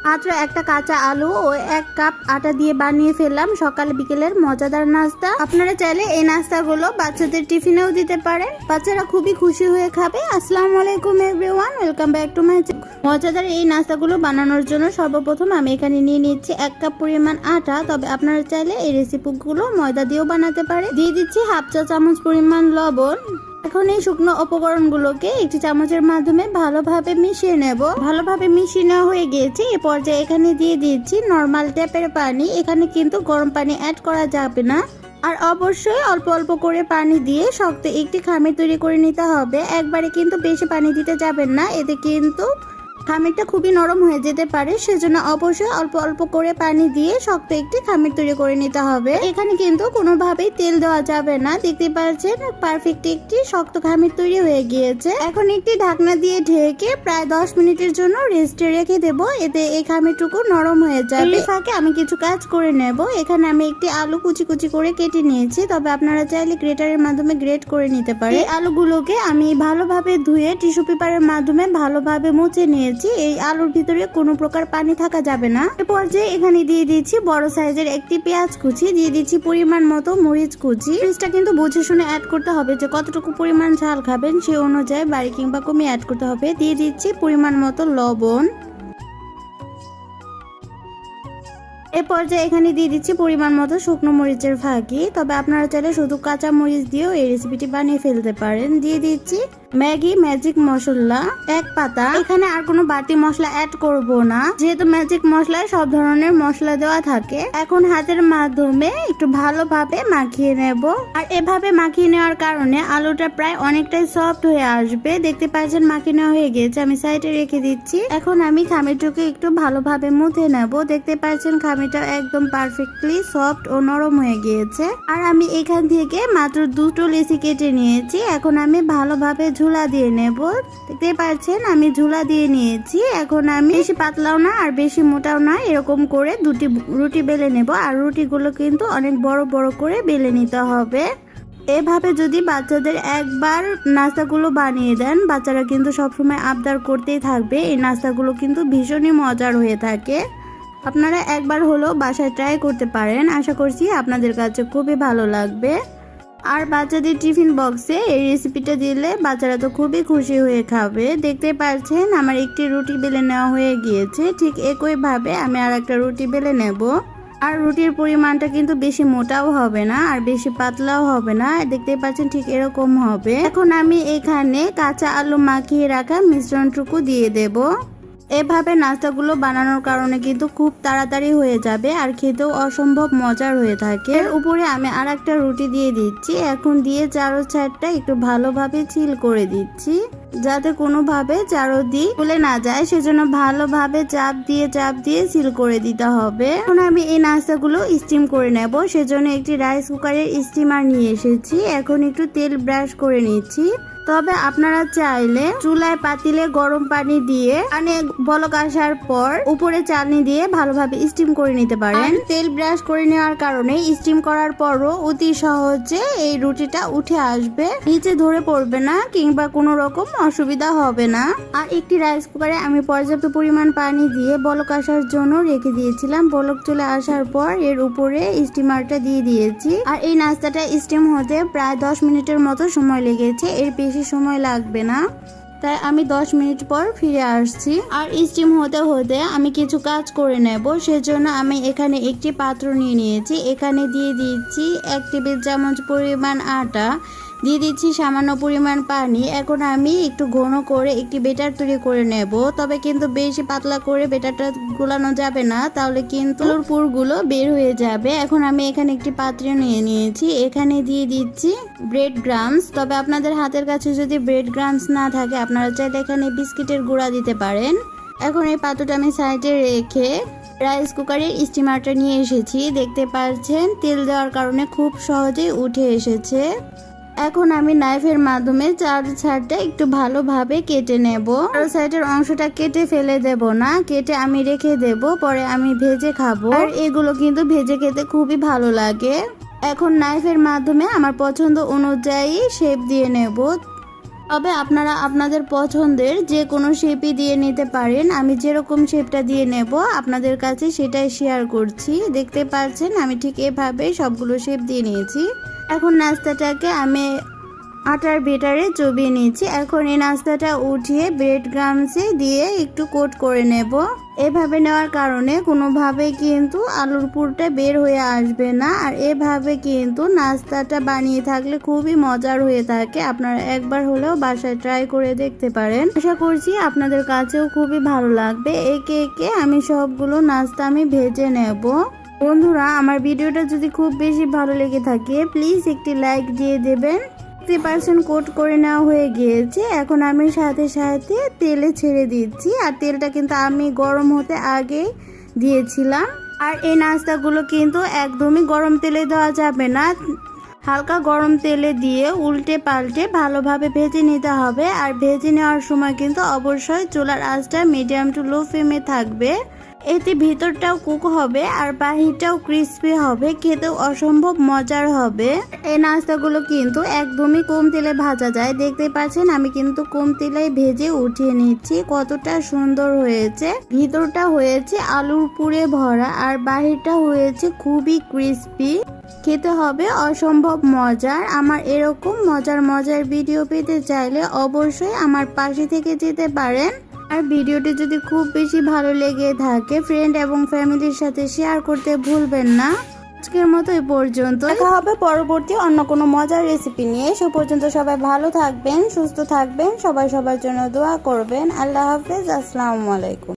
মাত্র একটা কাঁচা আলু ও 1 কাপ আটা দিয়ে বানিয়ে ফেললাম সকাল বিকেলের মজাদার নাস্তা। আপনারা চাইলে এই নাস্তাগুলো বাচ্চাদের টিফিনেও দিতে পারেন, বাচ্চারা খুবই খুশি হয়ে খাবে। আসসালামু আলাইকুম everyone, welcome back to my channel. মজাদার এই নাস্তাগুলো বানানোর জন্য সর্বপ্রথম আমি এখানে নিয়ে নিচ্ছি 1 কাপ পরিমাণ আটা। তবে আপনারা চাইলে এই রেসিপিগুলো ময়দা দিয়েও বানাতে পারে। দিয়ে দিচ্ছি 1/2 চা চামচ পরিমাণ লবণ। এখন এই শুকনো উপকরণগুলোকে একটি চামচের মাধ্যমে ভালোভাবে মিশিয়ে নেব। ভালোভাবে মিশিয়ে নেওয়া হয়ে গিয়েছে। এ পর্যায়ে এখানে দিয়ে দিচ্ছি নর্মাল ট্যাপের পানি। এখানে কিন্তু গরম পানি অ্যাড করা যাবে না। আর অবশ্যই অল্প অল্প করে পানি দিয়ে শক্ত একটি খামির তৈরি করে নিতে হবে। একবারে কিন্তু বেশি পানি দিতে যাবেন না, এতে কিন্তু খামিরটা খুবই নরম হয়ে যেতে পারে। সেজন্য অবশ্যই অল্প অল্প করে পানি দিয়ে শক্ত একটি খামির তৈরি করে নিতে হবে। এখানে কিন্তু কোনোভাবেই তেল দেওয়া যাবে না। দেখতে পাচ্ছেন পারফেক্ট একটি শক্ত খামির তৈরি হয়ে গিয়েছে। এখন একটি ঢাকনা দিয়ে ঢেকে প্রায় 10 মিনিটের জন্য রেস্টে রেখে দেব, এতে এই খামিরটুকু নরম হয়ে যাবে। ফাঁকে আমি কিছু কাজ করে নেব। এখানে আমি একটি আলু কুচি কুচি করে কেটে নিয়েছি, তবে আপনারা চাইলে গ্রেটারের মাধ্যমে গ্রেট করে নিতে পারেন। এই আলুগুলোকে আমি ভালোভাবে ধুয়ে টিস্যু পেপারের মাধ্যমে ভালোভাবে মুছে নিয়েছি। এই আলুর ভিতরে কোনো প্রকার পানি থাকা যাবে না। এ পর্যায়ে এখানে দিয়ে দিচ্ছি বড় সাইজের একটি পেঁয়াজ কুচি, দিয়ে দিচ্ছি পরিমাণ মতো মরিচ কুচি। মরিচটা কিন্তু বুঝে শুনে অ্যাড করতে হবে, যে কতটুকু পরিমাণ ঝাল খাবেন সে অনুযায়ী বাড়ি কিংবা কমিয়ে অ্যাড করতে হবে। দিয়ে দিচ্ছি পরিমাণ মতো লবণ। এ পর্যায়ে এখানে দিয়ে দিচ্ছি পরিমাণ মতো শুকনো মরিচের ফাঁকি। তবে আপনারা চাইলে শুধু কাঁচা মরিচ দিয়েও এই রেসিপিটি বানিয়ে ফেলতে পারেন। দিয়ে দিচ্ছি ম্যাগি ম্যাজিক মশলা 1 পাতা। এখানে আর কোনো বাড়তি মশলা অ্যাড করব না, যেহেতু ম্যাজিক মশলায় সব ধরনের মশলা দেওয়া থাকে। এখন হাতের মাধ্যমে একটু ভালোভাবে মাখিয়ে নেব। আর এভাবে মাখিয়ে নেওয়ার কারণে আলুটা প্রায় অনেকটাই সফট হয়ে আসবে। দেখতে পাচ্ছেন মাখিয়ে নেওয়া হয়ে গিয়েছে, আমি সাইডে রেখে দিচ্ছি। এখন আমি খামিরটাকে একটু ভালোভাবে মুথে নেব। দেখতে পাচ্ছেন খামিরটা একদম পারফেক্টলি সফট ও নরম হয়ে গিয়েছে। আর আমি এখান থেকে মাত্র 2টো লেচি কেটে নিয়েছি। এখন আমি ভালোভাবে ঝুলা দিয়ে নেব। দেখতে পাচ্ছেন আমি ঝুলা দিয়ে নিয়েছি। এখন আমি বেশি পাতলাও না আর বেশি মোটাও না, এরকম করে 2টি রুটি বেলে নেব। আর রুটিগুলো কিন্তু অনেক বড় বড় করে বেলে নিতে হবে। এভাবে যদি বাচ্চাদের একবার নাস্তাগুলো বানিয়ে দেন, বাচ্চারা কিন্তু সবসময় আবদার করতেই থাকবে। এই নাস্তাগুলো কিন্তু ভীষণই মজার হয়ে থাকে। আপনারা একবার হলেও বাসায় ট্রাই করতে পারেন। আশা করছি আপনাদের কাছে খুবই ভালো লাগবে। আর বাচ্চাদের টিফিন বক্সে এই রেসিপিটা দিলে বাচ্চারা তো খুবই খুশি হয়ে খাবে। দেখতে পাচ্ছেন আমার একটি রুটি বেলে নেওয়া হয়ে গিয়েছে। ঠিক একইভাবে আমি আর একটা রুটি বেলে নেব। আর রুটির পরিমাণটা কিন্তু বেশি মোটাও হবে না আর বেশি পাতলাও হবে না। দেখতে পাচ্ছেন ঠিক এরকম হবে। এখন আমি এখানে কাঁচা আলু মাখিয়ে রাখা মিশ্রণটুকু দিয়ে দেব। এভাবে নাস্তাগুলো বানানোর কারণে কিন্তু খুব তাড়াতাড়ি হয়ে যাবে আর খেতেও অসম্ভব মজার হয়ে থাকে। এর উপরে আমি আর একটা রুটি দিয়ে দিচ্ছি। এখন দিয়ে চারো সাইডটা একটু ভালোভাবে চিল করে দিচ্ছি, যাতে কোনোভাবে চারোদিক খুলে না যায়। সেজন্য ভালোভাবে চাপ দিয়ে সিল করে দিতে হবে। এখন আমি এই নাস্তাগুলো স্টিম করে নেব। সেজন্য একটি রাইস কুকারের স্টিমার নিয়ে এসেছি। এখন একটু তেল ব্রাশ করে নিচ্ছি। তবে আপনারা চাইলে চুলায় পাতিলে গরম পানি দিয়ে অনেক বলক আসার পর উপরে চালনি দিয়ে ভালোভাবে স্টিম করে নিতে পারেন। তেল ব্রাশ করে নেওয়ার কারণে স্টিম করার পরও অতি সহজে এই রুটিটা উঠে আসবে, নিচে ধরে পড়বে না কিংবা কোনো রকম অসুবিধা হবে না। আর একটি রাইস কুকারে আমি পর্যাপ্ত পরিমাণ পানি দিয়ে বলক আসার জন্য রেখে দিয়েছিলাম। বলক চলে আসার পর এর উপরে স্টিমারটা দিয়ে দিয়েছি। আর এই নাস্তাটা স্টিম হতে প্রায় 10 মিনিটের মতো সময় লেগেছে, এর বেশি সময় লাগবে না। তাই আমি 10 মিনিট পর ফিরে আসছি। আর স্টিম হতে হতে আমি কিছু কাজ করে নেব। সেজন্য আমি এখানে একটি পাত্র নিয়ে নিয়েছি। এখানে দিয়ে দিচ্ছি 1 টেবিল চামচ পরিমাণ আটা, দিয়ে দিচ্ছি সামান্য পরিমাণ পানি। এখন আমি একটু ঘন করে একটি বেটার তৈরি করে নেব। তবে কিন্তু বেশি পাতলা করে বেটারটা গুলানো যাবে না, তাহলে কিন্তু পুরগুলো বের হয়ে যাবে। এখন আমি এখানে একটি পাত্রে নিয়ে নিয়েছি। এখানে দিয়ে দিচ্ছি ব্রেড গ্রামস। তবে আপনাদের হাতের কাছে যদি ব্রেড গ্রামস না থাকে, আপনারা চাইলে এখানে বিস্কিটের গুঁড়া দিতে পারেন। এখন এই পাত্রটা আমি সাইডে রেখে রাইস কুকারের স্টিমারটা নিয়ে এসেছি। দেখতে পাচ্ছেন তেল দেওয়ার কারণে খুব সহজেই উঠে এসেছে। এখন আমি নাইফের মাধ্যমে চার সাইডটা একটু ভালোভাবে কেটে নেব। চার সাইডের অংশটা কেটে ফেলে দেব না, কেটে আমি রেখে দেব, পরে আমি ভেজে খাবো। আর এগুলো কিন্তু ভেজে খেতে খুবই ভালো লাগে। এখন নাইফের মাধ্যমে আমার পছন্দ অনুযায়ী শেপ দিয়ে নেব। তবে আপনারা আপনাদের পছন্দের যে কোনো শেপই দিয়ে নিতে পারেন। আমি যেরকম শেপটা দিয়ে নেব আপনাদের কাছে সেটাই শেয়ার করছি। দেখতে পাচ্ছেন আমি ঠিক এভাবে সবগুলো শেপ দিয়ে নিয়েছি। এখন নাস্তাটাকে আমি আটার বেটারে চবিয়ে নিয়েছি। এখন এই নাস্তাটা উঠিয়ে ব্রেড ক্রামসে দিয়ে একটু কোট করে নেব। এভাবে নেওয়ার কারণে কোনোভাবে কিন্তু আলুর পুরটা বের হয়ে আসবে না। আর এভাবে কিন্তু নাস্তাটা বানিয়ে থাকলে খুবই মজার হয়ে থাকে। আপনারা একবার হলেও বাসায় ট্রাই করে দেখতে পারেন। আশা করছি আপনাদের কাছেও খুবই ভালো লাগবে। একে একে আমি সবগুলো নাস্তা আমি ভেজে নেব। বন্ধুরা, আমার ভিডিওটা যদি খুব বেশি ভালো লেগে থাকে প্লিজ একটি লাইক দিয়ে দেবেন। 50% কোট করে নেওয়া হয়ে গিয়েছে। এখন আমি সাথে সাথে তেলে ছেড়ে দিচ্ছি। আর তেলটা কিন্তু আমি গরম হতে আগে দিয়েছিলাম। আর এই নাস্তাগুলো কিন্তু একদমই গরম তেলে দেওয়া যাবে না, হালকা গরম তেলে দিয়ে উল্টে পাল্টে ভালোভাবে ভেজে নিতে হবে। আর ভেজে নেওয়ার সময় কিন্তু অবশ্যই চুলার আঁচটা মিডিয়াম টু লো ফ্লেমে থাকবে। এতে ভিতরটাও কুক হবে আর বাহিরটাও ক্রিস্পি হবে, খেতেও অসম্ভব মজার হবে। এই নাস্তাগুলো কিন্তু একদমই কম তেলে ভাজা যায়। দেখতে পাচ্ছেন আমি কিন্তু কম তেলে ভেজে উঠিয়ে নিচ্ছি। কতটা সুন্দর হয়েছে। ভিতরটা হয়েছে আলুর পুরে ভরা আর বাহিরটা হয়েছে খুবই ক্রিস্পি। খেতে হবে অসম্ভব মজার। আমার এরকম মজার ভিডিও পেতে চাইলে অবশ্যই আমার পাশে থেকে যেতে পারেন। আর ভিডিওটি যদি খুব বেশি ভালো লেগে থাকে ফ্রেন্ড এবং ফ্যামিলির সাথে শেয়ার করতে ভুলবেন না। আজকের মতো এই পর্যন্ত, দেখা হবে পরবর্তী অন্য কোনো মজার রেসিপি নিয়ে। সে পর্যন্ত সবাই ভালো থাকবেন, সুস্থ থাকবেন, সবাই সবার জন্য দোয়া করবেন। আল্লাহ হাফেজ, আসসালামু আলাইকুম।